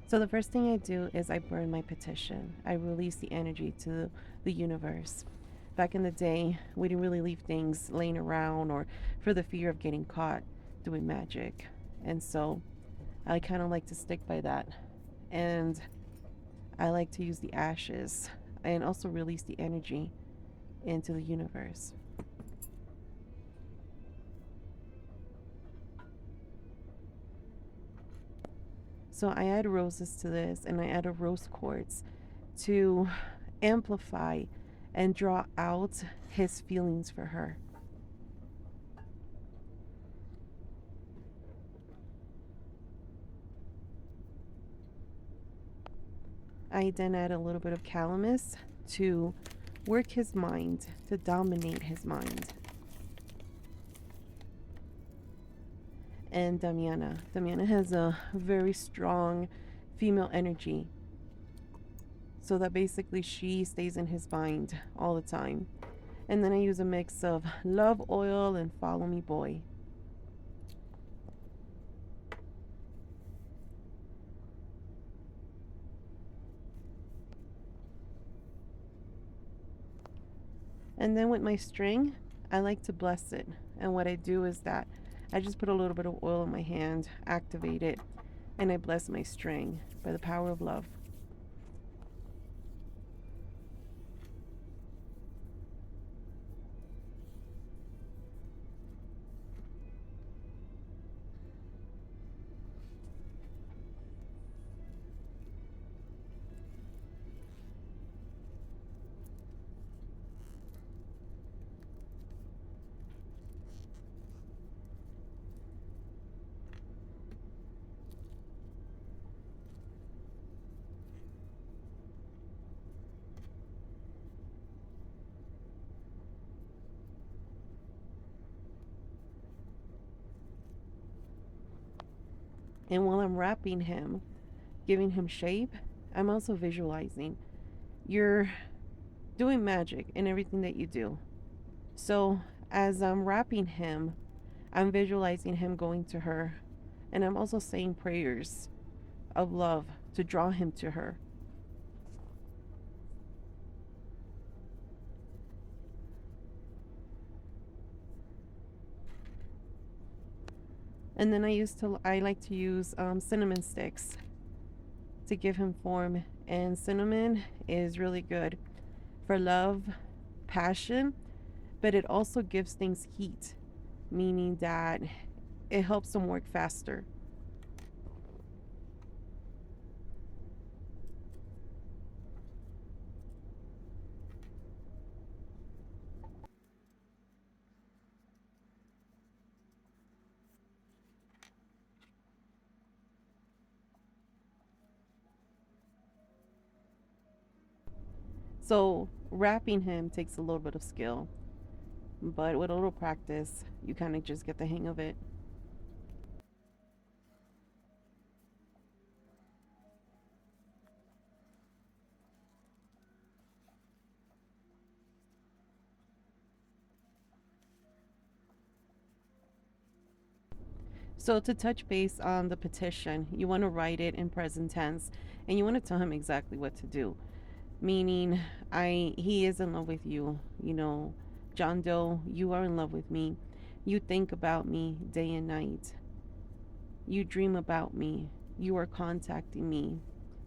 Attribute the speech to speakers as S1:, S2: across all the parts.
S1: So the first thing I do is I burn my petition. I release the energy to the universe. Back in the day, we didn't really leave things laying around or for the fear of getting caught doing magic. And so I kind of like to stick by that. And I like to use the ashes and also release the energy into the universe. So I add roses to this and I add a rose quartz to amplify and draw out his feelings for her. I then add a little bit of calamus to work his mind, to dominate his mind. And Damiana. Damiana has a very strong female energy. So that basically she stays in his mind all the time. And then I use a mix of love oil and follow me boy. And then with my string, I like to bless it. And what I do is that I just put a little bit of oil in my hand, activate it, and I bless my string by the power of love. And while I'm wrapping him, giving him shape, I'm also visualizing. You're doing magic in everything that you do. So as I'm wrapping him, I'm visualizing him going to her. And I'm also saying prayers of love to draw him to her. And then I like to use cinnamon sticks to give him form. And cinnamon is really good for love, passion, but it also gives things heat, meaning that it helps them work faster. So wrapping him takes a little bit of skill, but with a little practice, you kind of just get the hang of it. So to touch base on the petition, you want to write it in present tense and you want to tell him exactly what to do. Meaning, he is in love with you, John Doe, you are in love with me. You think about me day and night. You dream about me. You are contacting me.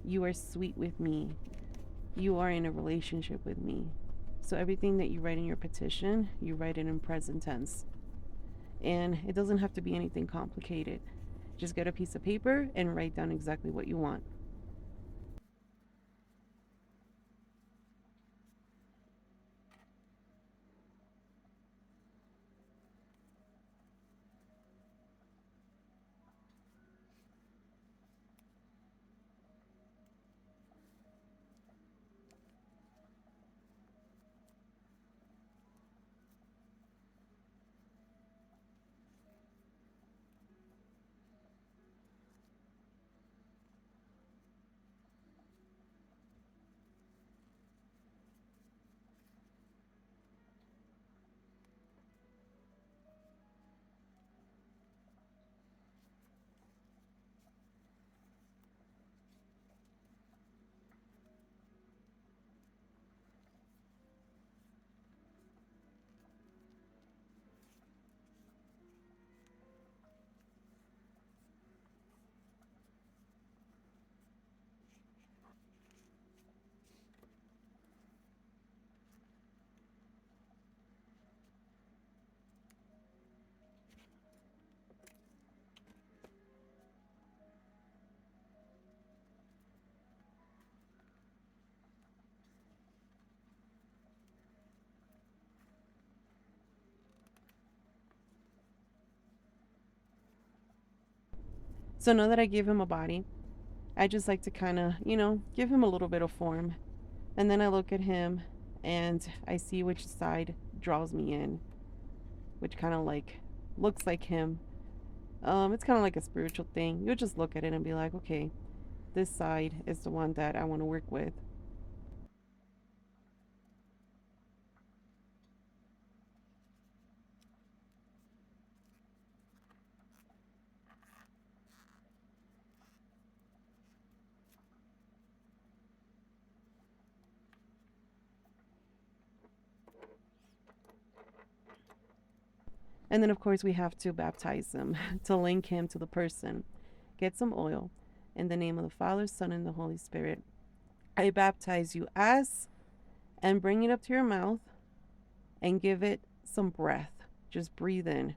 S1: You are sweet with me. You are in a relationship with me. So everything that you write in your petition, you write it in present tense. And it doesn't have to be anything complicated. Just get a piece of paper and write down exactly what you want. So now that I give him a body, I just like to kind of, give him a little bit of form. And then I look at him and I see which side draws me in, which kind of like looks like him. It's kind of like a spiritual thing. You'll just look at it and be like, okay, this side is the one that I want to work with. And then, of course, we have to baptize him to link him to the person. Get some oil in the name of the Father, Son, and the Holy Spirit. I baptize you as, and bring it up to your mouth and give it some breath. Just breathe in.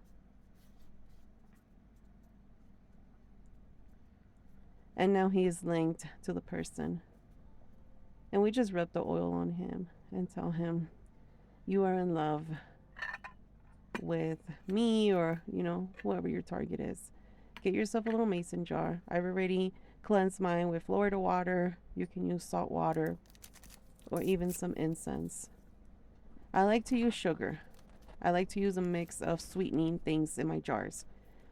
S1: And now he is linked to the person. And we just rub the oil on him and tell him, you are in love with me, or, whoever your target is. Get yourself a little mason jar. I've already cleansed mine with Florida water. You can use salt water or even some incense. I like to use sugar. I like to use a mix of sweetening things in my jars.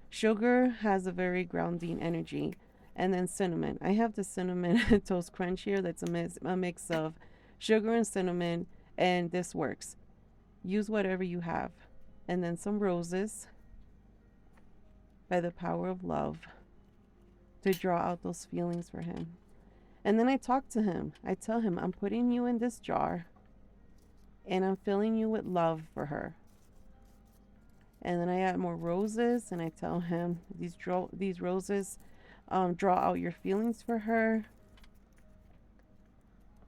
S1: Sugar has a very grounding energy. And then cinnamon. I have the cinnamon toast crunch here that's a mix of sugar and cinnamon, and this works. Use whatever you have. And then some roses by the power of love to draw out those feelings for him. And then I talk to him. I tell him, I'm putting you in this jar and I'm filling you with love for her. And then I add more roses and I tell him these roses draw out your feelings for her.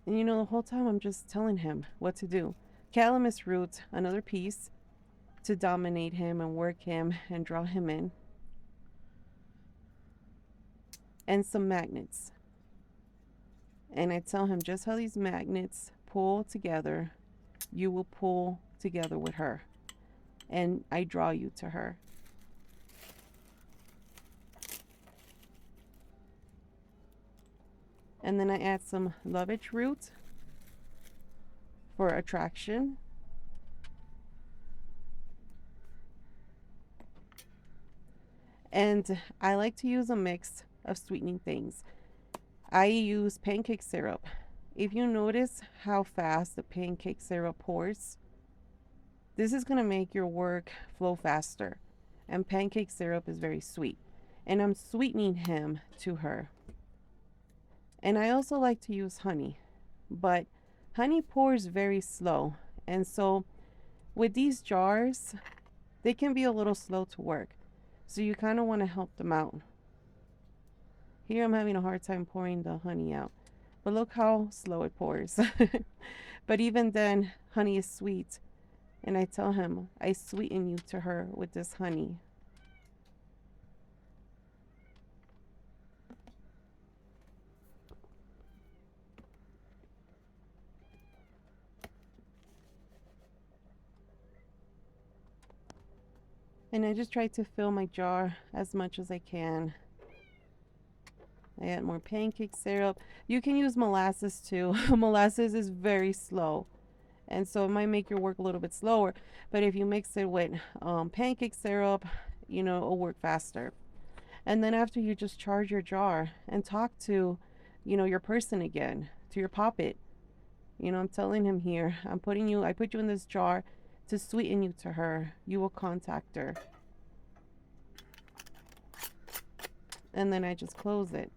S1: And the whole time I'm just telling him what to do. Calamus root, another piece to dominate him and work him and draw him in. And some magnets. And I tell him just how these magnets pull together, you will pull together with her. And I draw you to her. And then I add some lovage root for attraction. And I like to use a mix of sweetening things. I use pancake syrup. If you notice how fast the pancake syrup pours, this is going to make your work flow faster. And pancake syrup is very sweet. And I'm sweetening him to her. And I also like to use honey, but honey pours very slow. And so with these jars, they can be a little slow to work. So you kind of want to help them out. Here I'm having a hard time pouring the honey out, but look how slow it pours. But even then, honey is sweet. And I tell him, I sweeten you to her with this honey. And I just try to fill my jar as much as I can. I add more pancake syrup. You can use molasses too. Molasses is very slow. And so it might make your work a little bit slower. But if you mix it with pancake syrup, it'll work faster. And then after, you just charge your jar and talk to, your person again, to your poppet. I'm telling him here, I put you in this jar to sweeten you to her. You will contact her. And then I just close it.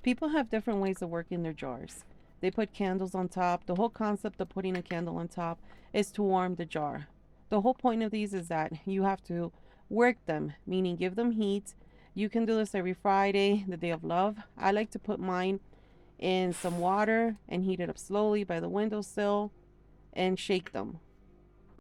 S1: People have different ways of working their jars. They put candles on top. The whole concept of putting a candle on top is to warm the jar. The whole point of these is that you have to work them, meaning give them heat. You can do this every Friday, the day of love. I like to put mine in some water and heat it up slowly by the windowsill and shake them.